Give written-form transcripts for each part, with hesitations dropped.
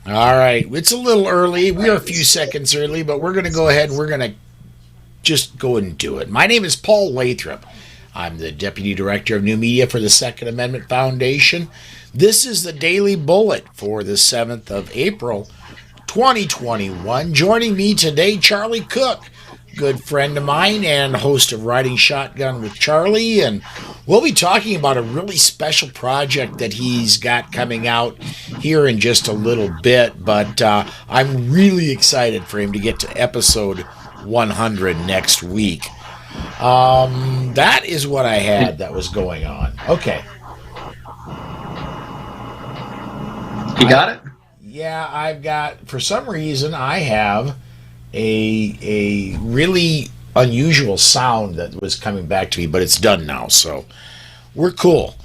All right. It's a little early. We are a few seconds early, but we're going to go ahead and we're going to just go and do it. My name is Paul Lathrop. I'm the Deputy Director of New Media for the Second Amendment Foundation. This is the Daily Bullet for the 7th of April, 2021. Joining me today, Charlie Cook, good friend of mine and host of Riding Shotgun with Charlie. And we'll be talking about a really special project that he's got coming out here in just a little bit. But I'm really excited for him to get to episode 100 next week. That is what I had that was going on. Okay. You got it? Yeah, I've got, for some reason, I have a really unusual sound that was coming back to me, but it's done now, so we're cool.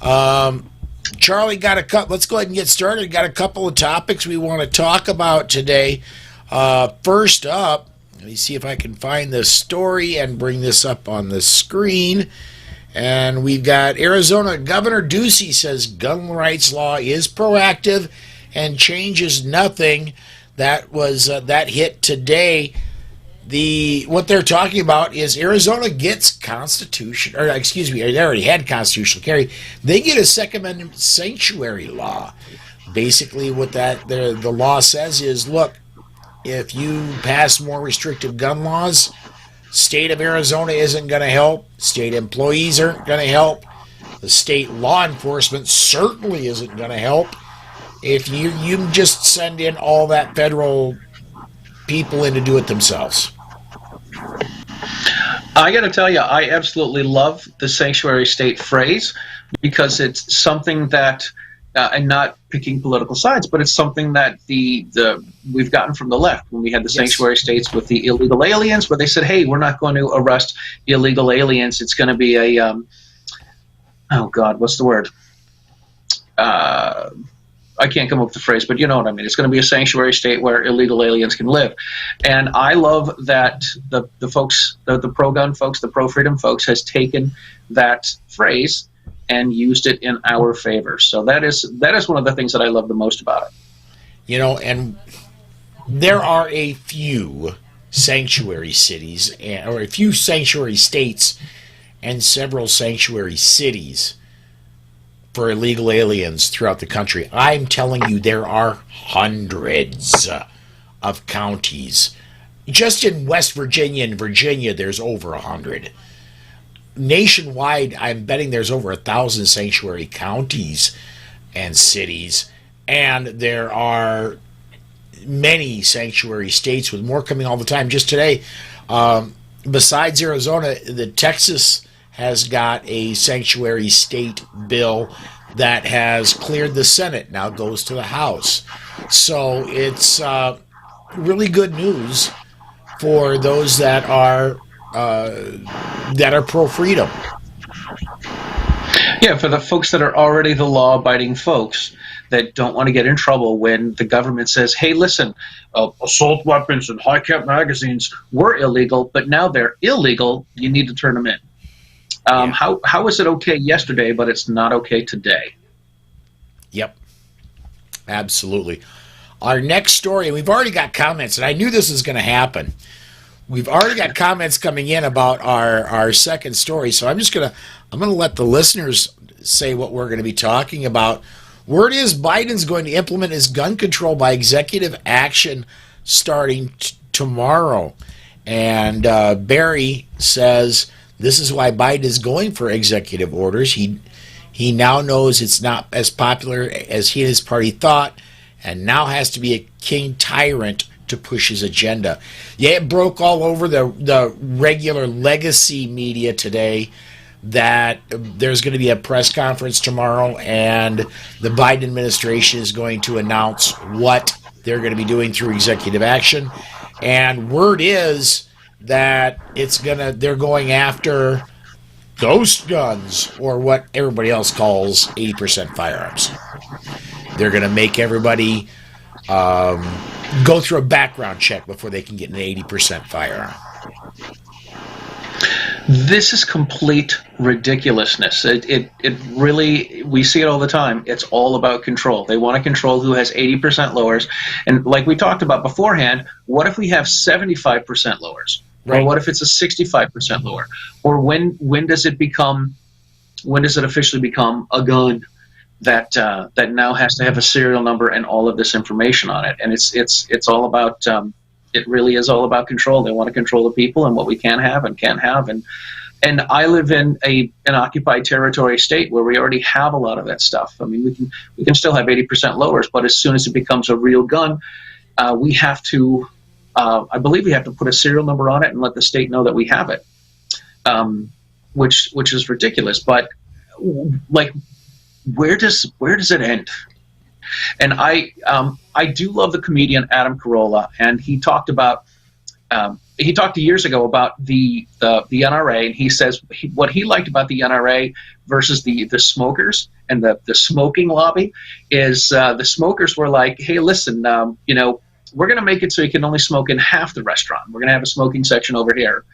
Charlie got a couple. Let's go ahead and get started. Got a couple of topics we want to talk about today. First up, let me see if I can find this story and bring this up on the screen. And we've got Arizona Governor Ducey says gun rights law is proactive and changes nothing. That was that hit today. What they're talking about is Arizona gets they already had constitutional carry. They get a Second Amendment sanctuary law. Basically, what the law says is, look, if you pass more restrictive gun laws, state of Arizona isn't going to help. State employees aren't going to help. The state law enforcement certainly isn't going to help. If you just send in all that federal people in to do it themselves. I got to tell you, I absolutely love the sanctuary state phrase because it's something that, and not picking political sides, but it's something that we've gotten from the left when we had the sanctuary states with the illegal aliens, where they said, "Hey, we're not going to arrest illegal aliens. It's going to be a oh God, what's the word? I can't come up with the phrase, but you know what I mean. It's going to be a sanctuary state where illegal aliens can live." And I love that the folks, the pro-gun folks, the pro-freedom folks, has taken that phrase and used it in our favor. So that is one of the things that I love the most about it. You know, and there are a few sanctuary cities, or a few sanctuary states, and several sanctuary cities for illegal aliens throughout the country. I'm telling you, there are hundreds of counties. Just in West Virginia and Virginia, there's over 100. Nationwide, I'm betting there's over 1,000 sanctuary counties and cities, and there are many sanctuary states with more coming all the time. Just today, besides Arizona, Texas has got a sanctuary state bill that has cleared the Senate, now goes to the House. So it's really good news for those that are pro-freedom. Yeah, for the folks that are already the law-abiding folks that don't want to get in trouble when the government says, "Hey, listen, assault weapons and high-cap magazines were illegal, but now they're illegal. You need to turn them in." How was it okay yesterday, but it's not okay today? Yep, absolutely. Our next story, and we've already got comments, and I knew this was going to happen. We've already got comments coming in about our second story, so I'm going to let the listeners say what we're going to be talking about. Word is Biden's going to implement his gun control by executive action starting tomorrow. And Barry says this is why Biden is going for executive orders. He now knows it's not as popular as he and his party thought, and now has to be a king tyrant to push his agenda. Yeah, it broke all over the regular legacy media today that there's going to be a press conference tomorrow, and the Biden administration is going to announce what they're going to be doing through executive action. And word is that they're going after ghost guns, or what everybody else calls 80% firearms. They're going to make everybody go through a background check before they can get an 80% firearm. This is complete ridiculousness. It really, we see it all the time. It's all about control. They want to control who has 80% lowers. And like we talked about beforehand, what if we have 75% lowers? Right. Or what if it's a 65% lower? Or when does it officially become a gun that now has to have a serial number and all of this information on it? And it's all about it really is all about control. They want to control the people and what we can have and can't have. And I live in an occupied territory state where we already have a lot of that stuff. I mean, we can still have 80% lowers, but as soon as it becomes a real gun, we have to. I believe we have to put a serial number on it and let the state know that we have it, which is ridiculous. But like, where does it end? And I do love the comedian Adam Carolla, and he talked years ago about the NRA, and he says what he liked about the NRA versus the smokers and the smoking lobby is the smokers were like, hey, listen, we're going to make it so you can only smoke in half the restaurant. We're going to have a smoking section over here.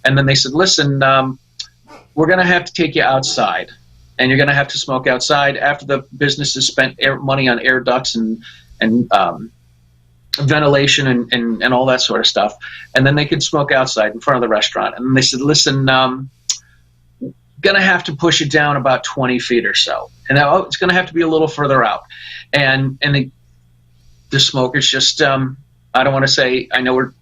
And then they said, listen, we're going to have to take you outside, and you're going to have to smoke outside after the business has spent money on air ducts and ventilation and all that sort of stuff. And then they could smoke outside in front of the restaurant. And they said, listen, going to have to push it down about 20 feet or so. And now it's going to have to be a little further out. And the smokers just, I don't want to say, I know we're,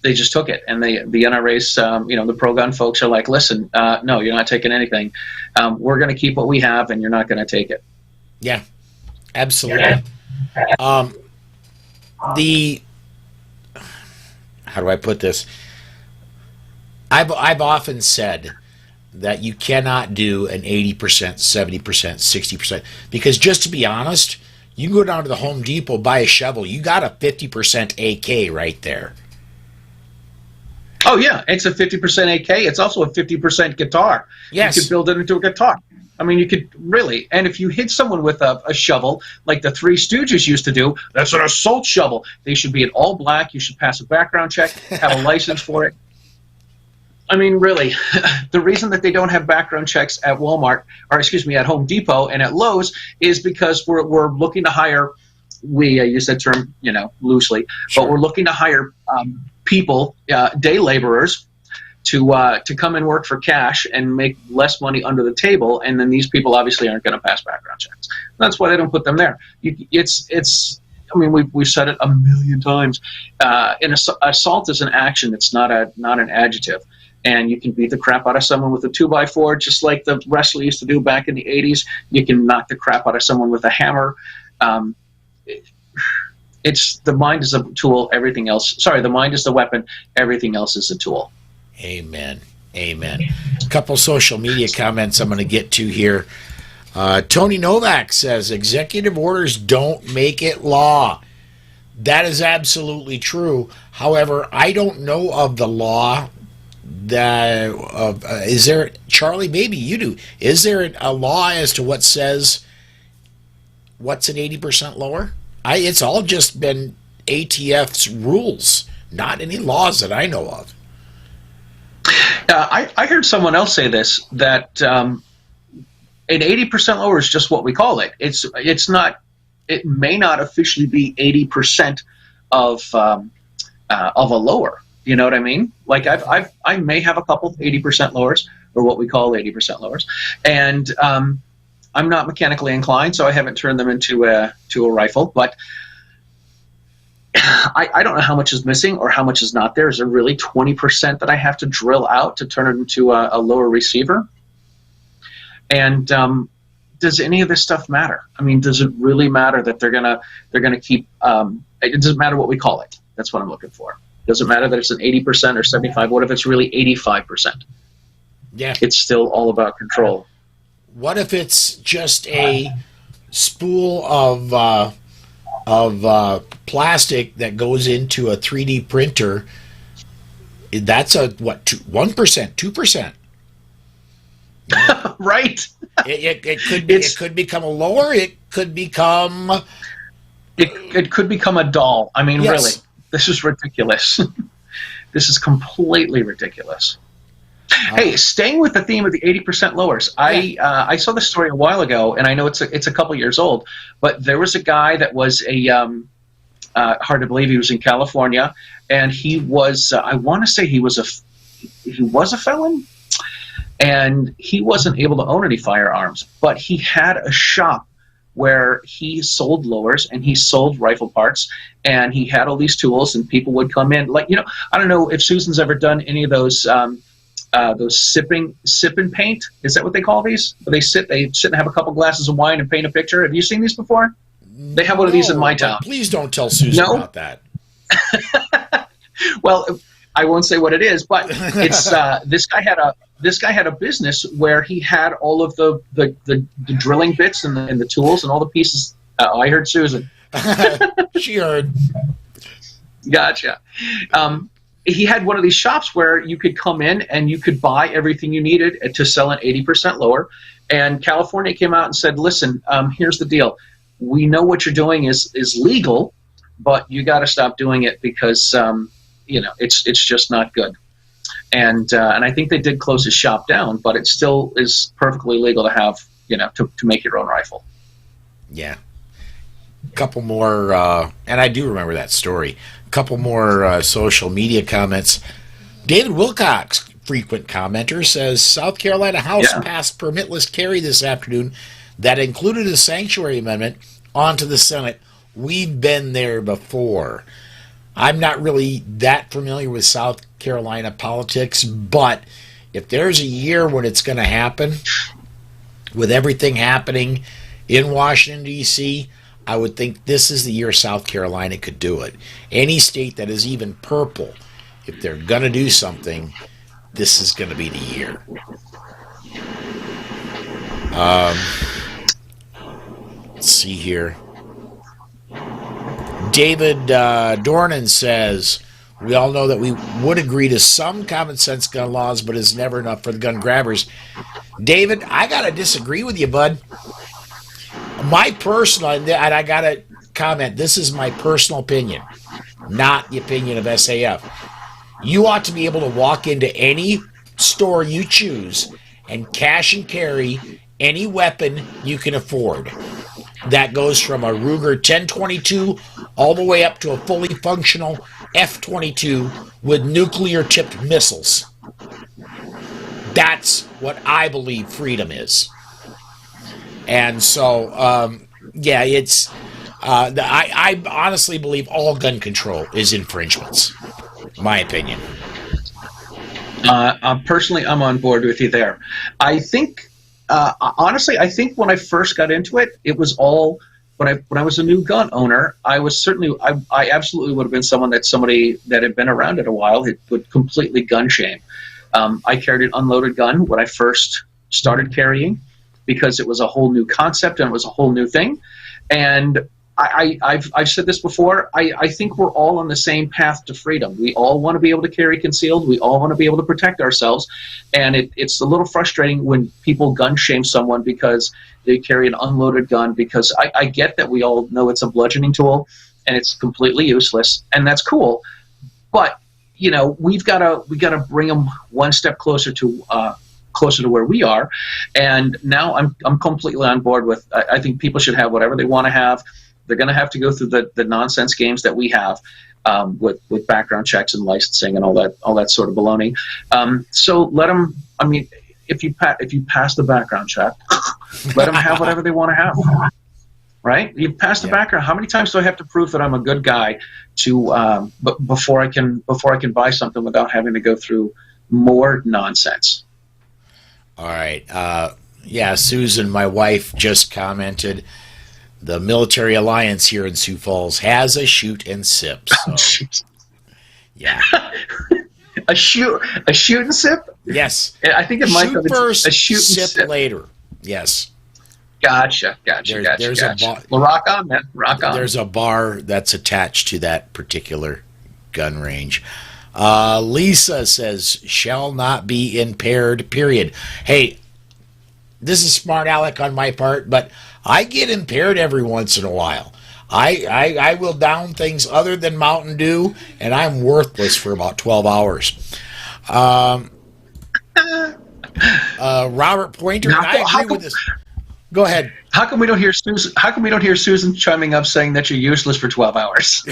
they just took it. And the NRA's, the pro-gun folks are like, listen, no, you're not taking anything. We're going to keep what we have, and you're not going to take it. Yeah, absolutely. How do I put this? I've often said that you cannot do an 80%, 70%, 60%, because just to be honest, you can go down to the Home Depot, buy a shovel, you got a 50% AK right there. Oh yeah, it's a 50% AK. It's also a 50% guitar. Yes. You could build it into a guitar. I mean, you could really, and if you hit someone with a shovel, like the Three Stooges used to do, that's an assault shovel. They should be in all black. You should pass a background check, have a license for it. I mean, really, the reason that they don't have background checks at Walmart, or excuse me, at Home Depot and at Lowe's is because we're looking to hire, we use that term, loosely, Sure. but we're looking to hire people, day laborers, to come and work for cash and make less money under the table, and then these people obviously aren't going to pass background checks. That's why they don't put them there. I mean, we've said it a million times. Assault is an action. It's not an adjective. And you can beat the crap out of someone with a 2x4, just like the wrestler used to do back in the 80s. You can knock the crap out of someone with a hammer. The mind is a tool. Everything else. Sorry, the mind is the weapon. Everything else is a tool. Amen. Amen. A couple social media comments I'm going to get to here. Tony Novak says, executive orders don't make it law. That is absolutely true. However, I don't know of the law is there, Charlie, maybe you do. Is there a law as to what says what's an 80% lower? It's all just been ATF's rules, not any laws that I know of. I heard someone else say this, that an 80% lower is just what we call it. It's not. It may not officially be 80% of a lower. You know what I mean? Like I may have a couple 80% lowers, or what we call 80% lowers, and I'm not mechanically inclined, so I haven't turned them into a rifle. But I don't know how much is missing or how much is not there. Is there really 20% that I have to drill out to turn it into a lower receiver? And does any of this stuff matter? I mean, does it really matter that they're gonna keep? It doesn't matter what we call it. That's what I'm looking for. Does it matter that it's an 80% or 75%? What if it's really 85%? Yeah, it's still all about control. What if it's just a spool of plastic that goes into a 3D printer? That's a 1%, 2%. Right. It could become a lower. It could become. It could become a doll. I mean, yes. Really, this is ridiculous. This is completely ridiculous. Hey, staying with the theme of the 80% lowers, I saw this story a while ago, and I know it's a couple years old, but there was a guy that was a hard to believe he was in California, and he was I want to say he was a felon, and he wasn't able to own any firearms, but he had a shop where he sold lowers and he sold rifle parts, and he had all these tools, and people would come in. Like, I don't know if Susan's ever done any of those sip and paint. Is that what they call these? They sit and have a couple glasses of wine and paint a picture. Have you seen these before? They have one of these in my town. Please don't tell Susan about that. Well, I won't say what it is, but it's this guy had a business where he had all of the drilling bits and the tools and all the pieces. I heard Susan. She heard. Gotcha. He had one of these shops where you could come in and you could buy everything you needed to sell an 80% lower. And California came out and said, listen, here's the deal. We know what you're doing is legal, but you got to stop doing it because it's just not good. And I think they did close his shop down, but it still is perfectly legal to have to make your own rifle. Yeah. A couple more, and I do remember that story. A couple more social media comments. David Wilcox, frequent commenter, says South Carolina House passed permitless carry this afternoon that included a sanctuary amendment onto the Senate. We've been there before. I'm not really that familiar with South Carolina politics, but if there's a year when it's going to happen, with everything happening in Washington, D.C., I would think this is the year South Carolina could do it. Any state that is even purple, if they're going to do something, this is going to be the year. Let's see here. David Dornan says, we all know that we would agree to some common sense gun laws, but it's never enough for the gun grabbers. David, I got to disagree with you, bud. My personal, and I got to comment, this is my personal opinion, not the opinion of SAF. You ought to be able to walk into any store you choose and cash and carry any weapon you can afford. That goes from a Ruger 1022 all the way up to a fully functional F-22 with nuclear-tipped missiles. That's what I believe freedom is. And so, it's. I honestly believe all gun control is infringements. My opinion. Personally, I'm on board with you there. I think, honestly, when I first got into it, it was all. When I was a new gun owner, I absolutely would have been somebody that had been around it a while. It would completely gun shame. I carried an unloaded gun when I first started carrying, because it was a whole new concept and it was a whole new thing. And I've said this before, I think we're all on the same path to freedom. We all want to be able to carry concealed. We all want to be able to protect ourselves. And it's a little frustrating when people gun shame someone because they carry an unloaded gun, because I get that we all know it's a bludgeoning tool and it's completely useless, and that's cool. But, we gotta bring them one step closer to where we are. And now I'm completely on board with, I think people should have whatever they want to have. They're going to have to go through the nonsense games that we have with background checks and licensing and all that sort of baloney. So let them, if you pass the background check, let them have whatever they want to have. Right? You pass the background. How many times do I have to prove that I'm a good guy before I can buy something without having to go through more nonsense? All right. Susan, my wife, just commented, the Military Alliance here in Sioux Falls has a shoot and sip. So, yeah. A shoot and sip? Yes. I think it might shoot first, a shoot and sip later. Yes. Gotcha. Well, rock on, man. Rock on. There's a bar that's attached to that particular gun range. Lisa says, shall not be impaired, period. Hey, this is smart aleck on my part, but I get impaired every once in a while. I will down things other than Mountain Dew, and I'm worthless for about 12 hours. Robert Pointer, and I agree with this. Go ahead. How come we don't hear Susan? How come we don't hear Susan chiming up saying that you're useless for 12 hours?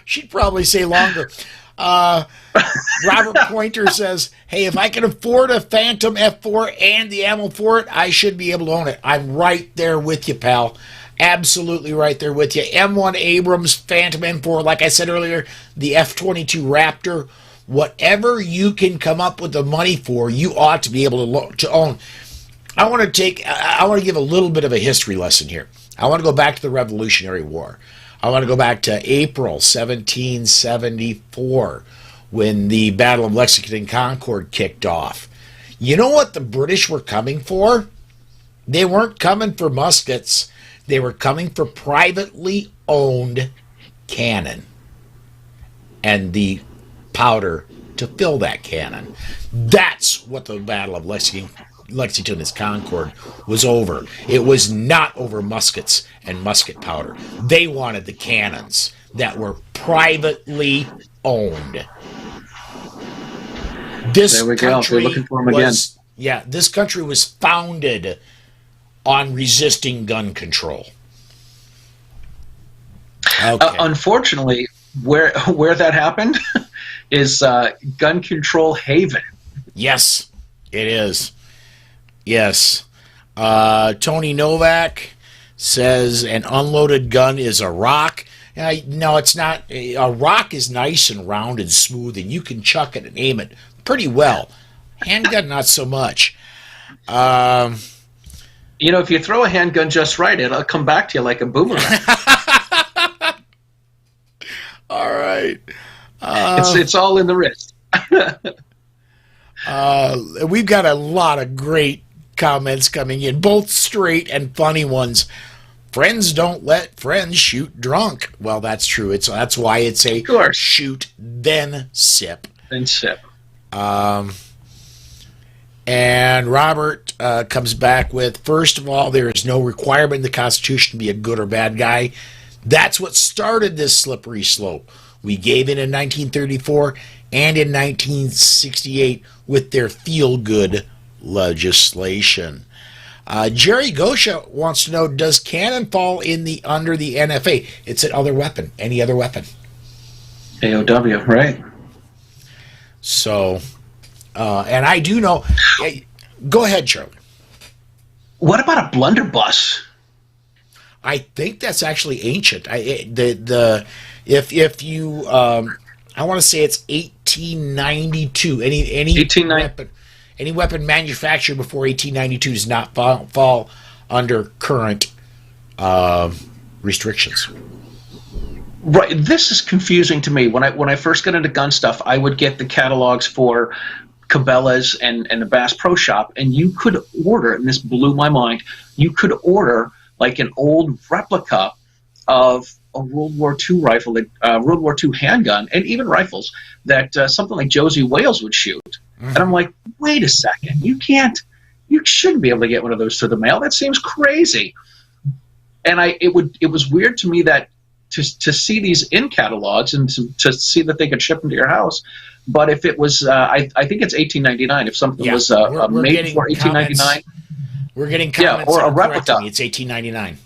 She'd probably say longer. Robert Pointer says, "Hey, if I can afford a Phantom F4 and the ammo for it, I should be able to own it." I'm right there with you, pal. Absolutely right there with you. M1 Abrams, Phantom M4, like I said earlier, the F-22 Raptor, whatever you can come up with the money for, you ought to be able to own. I want to give a little bit of a history lesson here. I want to go back to the Revolutionary War. I want to go back to April 1774 when the Battle of Lexington and Concord kicked off. You know what the British were coming for? They weren't coming for muskets. They were coming for privately owned cannon and the powder to fill that cannon. That's what the Battle of Lexington and Concord was over. It was not over muskets and musket powder. They wanted the cannons that were privately owned. There we go. We're looking for them again. Yeah, this country was founded on resisting gun control. Okay. Unfortunately, where that happened is gun control haven. Yes, it is. Yes. Tony Novak says an unloaded gun is a rock. No, it's not. A rock is nice and round and smooth, and you can chuck it and aim it pretty well. Handgun, not so much. If you throw a handgun just right, it'll come back to you like a boomerang. All right. It's all in the wrist. We've got a lot of great comments coming in, both straight and funny ones. Friends don't let friends shoot drunk. Well, that's true. That's why it's a shoot, then sip. Then sip. And Robert comes back with, first of all, there is no requirement in the Constitution to be a good or bad guy. That's what started this slippery slope. We gave in 1934 and in 1968 with their feel-good legislation. Jerry Gosha wants to know, does cannon fall under the NFA? It's an other weapon, any other weapon. AOW, right? So, and I do know. Go ahead, Charlie. What about a blunderbuss? I think that's actually ancient. If you I want to say it's 1892. Any weapon manufactured before 1892 does not fall under current restrictions. Right. This is confusing to me. When I first got into gun stuff, I would get the catalogs for Cabela's and the Bass Pro Shop, and you could order, and this blew my mind, you could order like an old replica of a World War II rifle, World War II handgun, and even rifles that something like Josie Wales would shoot. Mm-hmm. And I'm like, wait a second, you shouldn't be able to get one of those through the mail. That seems crazy. And it was weird to me that to see these in catalogs and to see that they could ship them to your house. But if it was, I think it's 1899. If something was made for 1899, we're getting comments. Or a replica. It's 1899.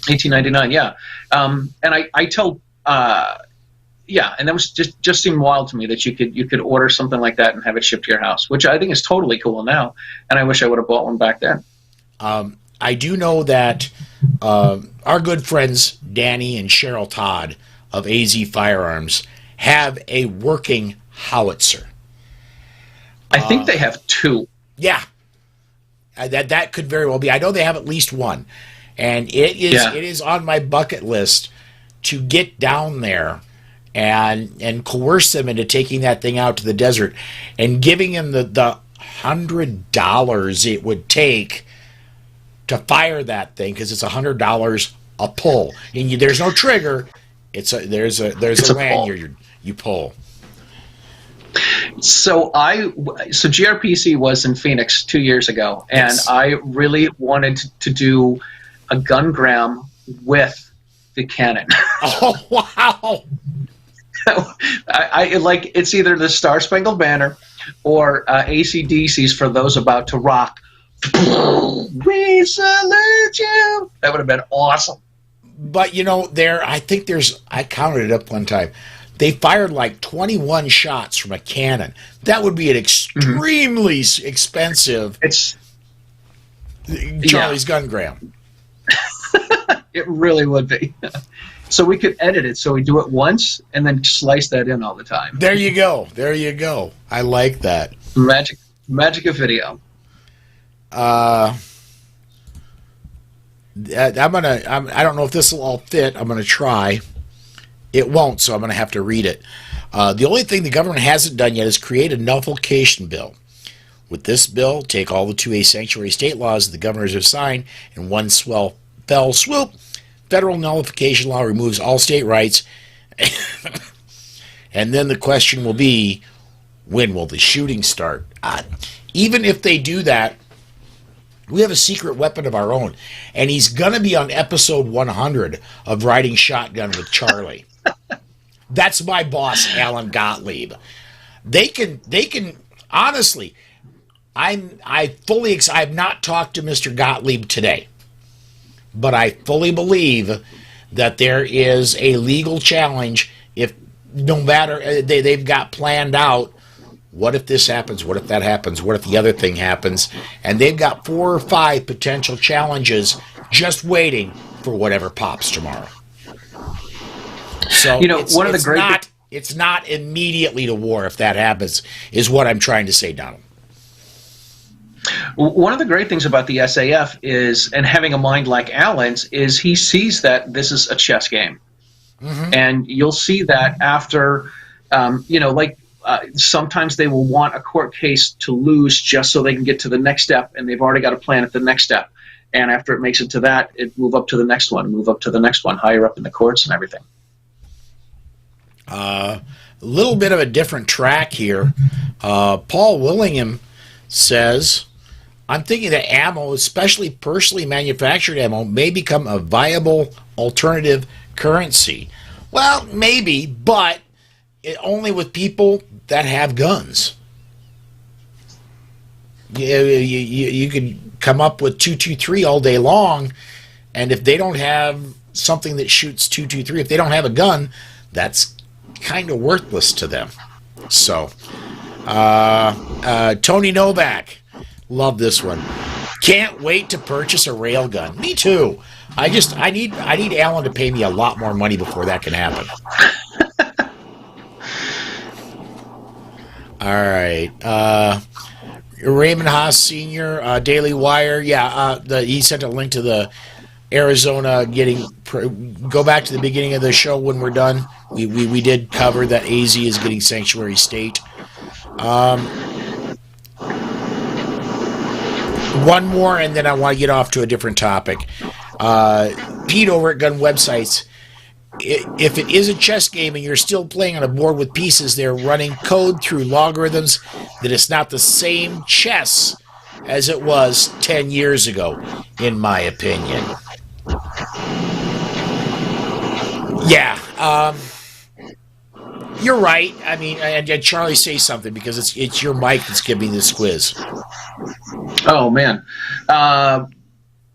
1899, yeah. And I tell, and that was just seemed wild to me that you could order something like that and have it shipped to your house, which I think is totally cool now. And I wish I would have bought one back then. I do know that our good friends Danny and Cheryl Todd of AZ Firearms have a working howitzer. I think they have two. Yeah, that could very well be. I know they have at least one, and it is on my bucket list to get down there and coerce them into taking that thing out to the desert and giving them the $100 it would take to fire that thing, because it's $100 a pull, and there's no trigger. There's a lanyard you pull. So GRPC was in Phoenix 2 years ago, and yes. I really wanted to do a gungram with the cannon. Oh, wow. I like, it's either the Star Spangled Banner or AC/DC's For Those About to Rock. We salute you. That would have been awesome. But, I counted it up one time. They fired like 21 shots from a cannon. That would be an extremely expensive Charlie's Gungram. It really would be. So we could edit it so we do it once and then slice that in all the time. There you go. I like that. Magic of video. I don't know if this will all fit. I'm gonna try. It won't, so I'm gonna have to read it. The only thing the government hasn't done yet is create a nullification bill. With this bill, take all the 2A sanctuary state laws that the governors have signed in one fell swoop. Federal nullification law removes all state rights. And then the question will be, when will the shooting start? Even if they do that, we have a secret weapon of our own. And he's going to be on episode 100 of Riding Shotgun with Charlie. That's my boss, Alan Gottlieb. They can honestly, I've not talked to Mr. Gottlieb today, but I fully believe that there is a legal challenge if no matter, they've got planned out, what if this happens, what if that happens, what if the other thing happens, and they've got 4 or 5 potential challenges just waiting for whatever pops tomorrow. So one of the great it's not immediately to war if that happens, is what I'm trying to say, Donald. One of the great things about the SAF is, and having a mind like Alan's, is he sees that this is a chess game. And you'll see that after, sometimes they will want a court case to lose just so they can get to the next step, and they've already got a plan at the next step. And after it makes it to that, it move up to the next one, higher up in the courts and everything. A little bit of a different track here. Paul Willingham says, I'm thinking that ammo, especially personally manufactured ammo, may become a viable alternative currency. Well, maybe, but only with people that have guns. You could come up with 223 all day long, and if they don't have something that shoots 223, if they don't have a gun, that's kind of worthless to them. So, Tony Novak, love this one. Can't wait to purchase a railgun. Me too. I need Alan to pay me a lot more money before that can happen. All right. Raymond Haas Sr., Daily Wire. Yeah, he sent a link to the Arizona go back to the beginning of the show when we're done. We did cover that AZ is getting sanctuary state. One more, and then I want to get off to a different topic. Pete over at Gun Websites. If it is a chess game and you're still playing on a board with pieces, they're running code through logarithms that it's not the same chess as it was 10 years ago, in my opinion. Yeah, you're right. I mean, and Charlie, say something, because it's your mic that's giving this quiz. Oh man, the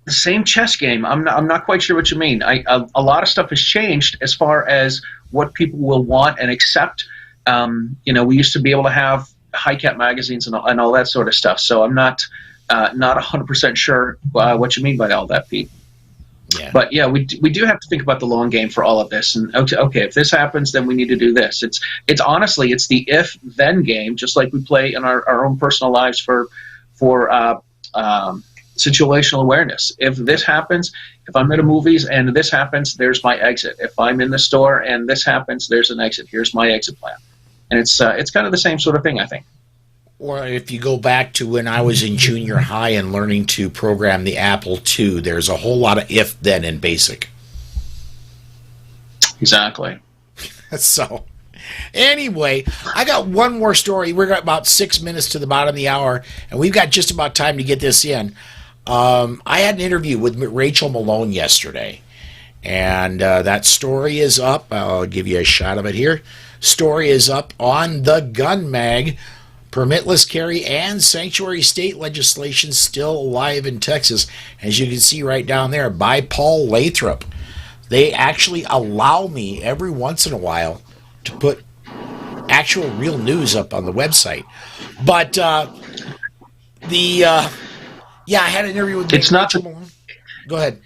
same chess game. I'm not quite sure what you mean. A lot of stuff has changed as far as what people will want and accept. We used to be able to have high cap magazines and all that sort of stuff. So I'm not 100% sure what you mean by all that, Pete. Yeah. But yeah, we do have to think about the long game for all of this. And okay, if this happens, then we need to do this. It's honestly, it's the if then game, just like we play in our own personal lives for situational awareness. If this happens, if I'm at a movies and this happens, there's my exit. If I'm in the store and this happens, there's an exit. Here's my exit plan. And it's kind of the same sort of thing, I think. Or if you go back to when I was in junior high and learning to program the Apple II, there's a whole lot of if then in BASIC. Exactly. So, anyway, I got one more story. We're got about 6 minutes to the bottom of the hour, and we've got just about time to get this in. I had an interview with Rachel Malone yesterday, And that story is up. I'll give you a shot of it here. Story is up on the Gun Mag. Permitless carry and sanctuary state legislation still alive in Texas. As you can see right down there, by Paul Lathrop. They actually allow me every once in a while to put actual real news up on the website. But I had an interview with Rachel Malone. Go ahead.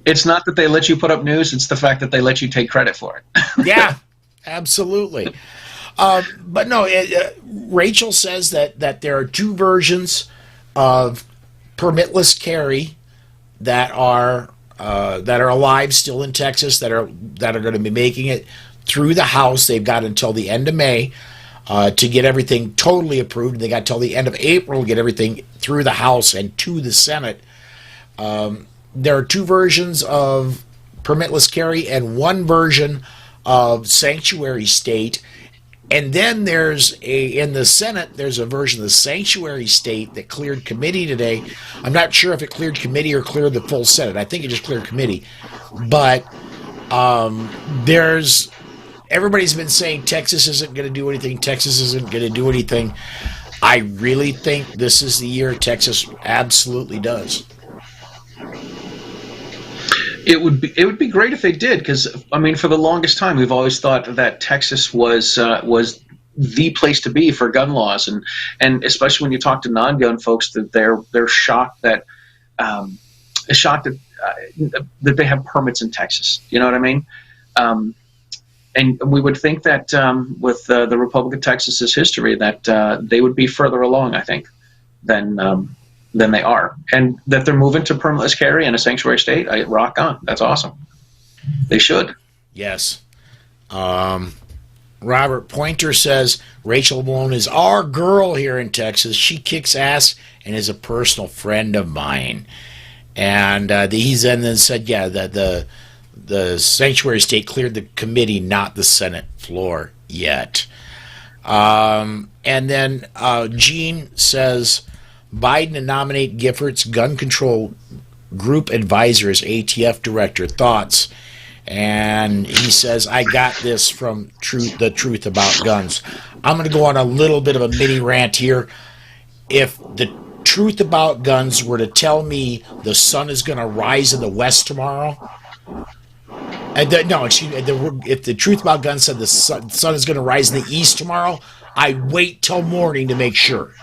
It's not that they let you put up news, it's the fact that they let you take credit for it. Yeah, absolutely. But no, Rachel says that there are two versions of permitless carry that are alive still in Texas that are going to be making it through the House. They've got until the end of May to get everything totally approved. They got till the end of April to get everything through the House and to the Senate. There are two versions of permitless carry and one version of sanctuary state. And then in the Senate, there's a version of the sanctuary state that cleared committee today. I'm not sure if it cleared committee or cleared the full Senate. I think it just cleared committee. But everybody's been saying Texas isn't going to do anything. Texas isn't going to do anything. I really think this is the year Texas absolutely does. It would be great if they did, because for the longest time we've always thought that Texas was the place to be for gun laws, and especially when you talk to non-gun folks, that they're shocked that that they have permits in Texas. You know what I mean? And we would think that with the Republic of Texas's history that they would be further along, I think, than they are, and that they're moving to permitless carry in a sanctuary state. Rock on. That's awesome. They should. Yes. Robert Pointer says Rachel Malone is our girl here in Texas. She kicks ass and is a personal friend of mine. And he's then said, yeah, that the sanctuary state cleared the committee, not the Senate floor yet. And then Gene says Biden to nominate Giffords gun control group advisor as ATF director. Thoughts? And he says, I got this from the truth about guns. I'm going to go on a little bit of a mini rant here. If the truth about guns were to tell me the sun is going to rise in the west tomorrow, if the truth about guns said the sun is going to rise in the east tomorrow, I wait till morning to make sure.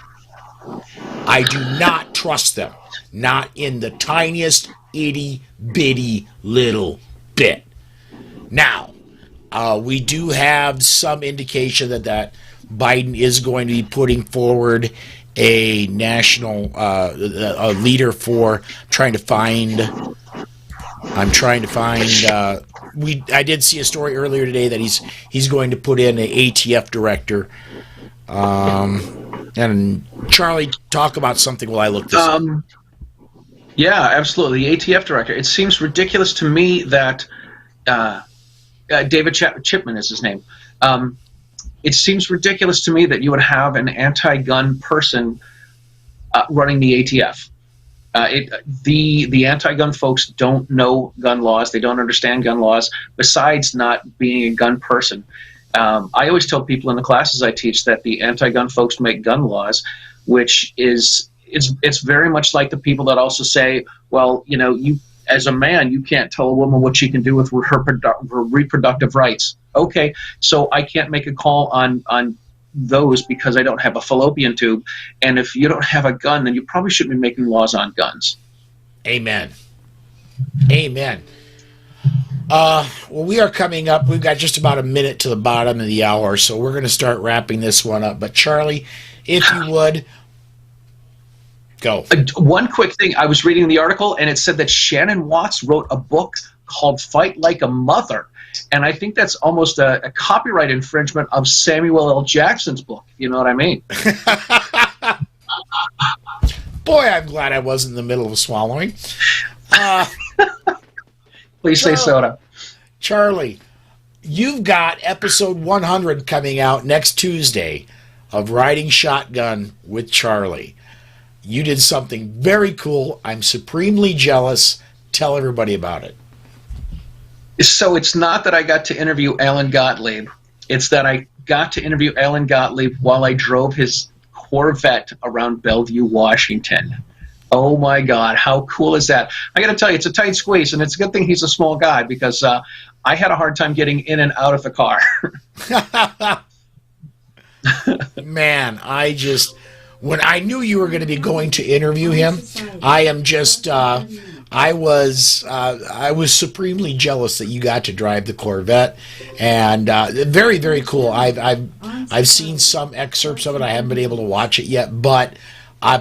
I do not trust them. Not in the tiniest itty-bitty little bit. Now, we do have some indication that Biden is going to be putting forward a national a leader for trying to find. I did see a story earlier today that he's going to put in an ATF director. And Charlie, talk about something while I look this up. Yeah, absolutely. The ATF director. It seems ridiculous to me that David Chipman is his name. It seems ridiculous to me that you would have an anti-gun person running the ATF. The anti-gun folks don't know gun laws. They don't understand gun laws, besides not being a gun person. I alwaas tell people in the classes I teach that the anti-gun folks make gun laws, which it's very much like the people that also say, well, you as a man, you can't tell a woman what she can do with her reproductive rights. Okay, so I can't make a call on those because I don't have a fallopian tube. And if you don't have a gun, then you probably shouldn't be making laws on guns. Amen. Amen. Well, we are coming up. We've got just about a minute to the bottom of the hour, so we're going to start wrapping this one up. But Charlie, if you would, go. One quick thing. I was reading the article, and it said that Shannon Watts wrote a book called Fight Like a Mother. And I think that's almost a copyright infringement of Samuel L. Jackson's book. You know what I mean? Boy, I'm glad I wasn't in the middle of swallowing. Please say soda. Charlie, you've got episode 100 coming out next Tuesday of Riding Shotgun with Charlie. You did something very cool. I'm supremely jealous. Tell everybody about it. So it's not that I got to interview Alan Gottlieb. It's that I got to interview Alan Gottlieb while I drove his Corvette around Bellevue, Washington. Oh my God, how cool is that? I got to tell you, it's a tight squeeze, and it's a good thing he's a small guy because I had a hard time getting in and out of the car. Man, when I knew you were going to be going to interview him, I was supremely jealous that you got to drive the Corvette, and very, very cool. I've seen some excerpts of it. I haven't been able to watch it yet, but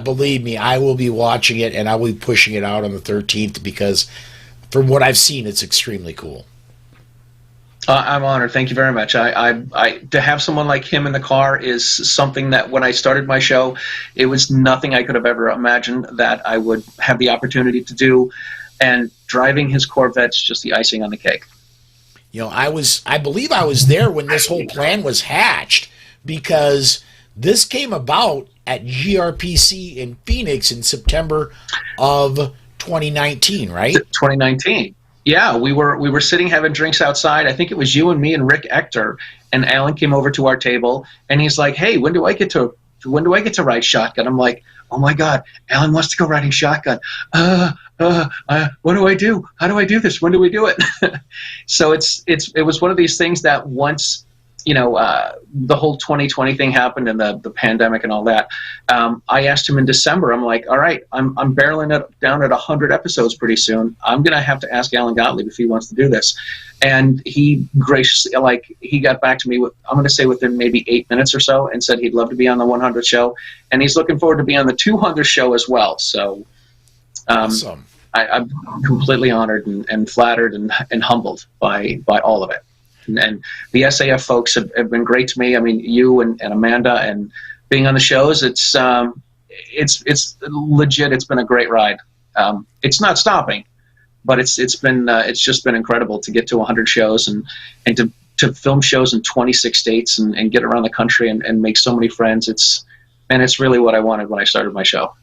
believe me, I will be watching it, and I will be pushing it out on the 13th because, from what I've seen, it's extremely cool. I'm honored. Thank you very much. To have someone like him in the car is something that when I started my show, it was nothing I could have ever imagined that I would have the opportunity to do. And driving his Corvette's just the icing on the cake. You know, I believe I was there when this whole plan was hatched because this came about at GRPC in Phoenix in September of 2019, right? 2019. Yeah, we were sitting having drinks outside. I think it was you and me and Rick Ector, and Alan came over to our table, and he's like, "Hey, when do I get to ride shotgun?" I'm like, "Oh my God, Alan wants to go riding shotgun. What do I do? How do I do this? When do we do it?" So it was one of these things that once the whole 2020 thing happened and the pandemic and all that. I asked him in December. I'm like, all right, I'm barreling it down at 100 episodes pretty soon. I'm gonna have to ask Alan Gottlieb if he wants to do this. And he graciously, he got back to me I'm going to say within maybe 8 minutes or so, and said he'd love to be on the 100th show, and he's looking forward to be on the 200th show as well. So, awesome. I'm completely honored and flattered and humbled by all of it. And the SAF folks have been great to me. I mean, you and Amanda and being on the shows, it's legit. It's been a great ride. It's not stopping, but it's just been incredible to get to 100 shows and to film shows in 26 states and get around the country and make so many friends. It's really what I wanted when I started my show.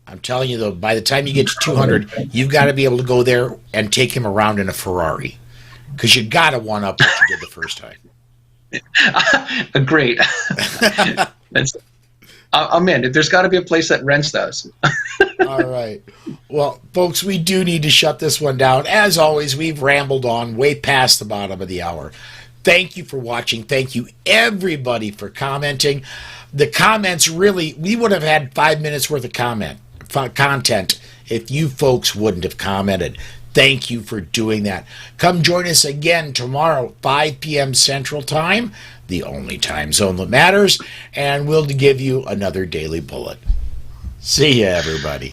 I'm telling you though, by the time you get to 200, you've got to be able to go there and take him around in a Ferrari. Because you got to one up what you did the first time. Great. I'm in. There's got to be a place that rents those. All right. Well, folks, we do need to shut this one down. As always, we've rambled on way past the bottom of the hour. Thank you for watching. Thank you, everybody, for commenting. The comments really, we would have had 5 minutes worth of content if you folks wouldn't have commented. Thank you for doing that. Come join us again tomorrow, 5 p.m. Central Time, the only time zone that matters, and we'll give you another daily bullet. See ya, everybody.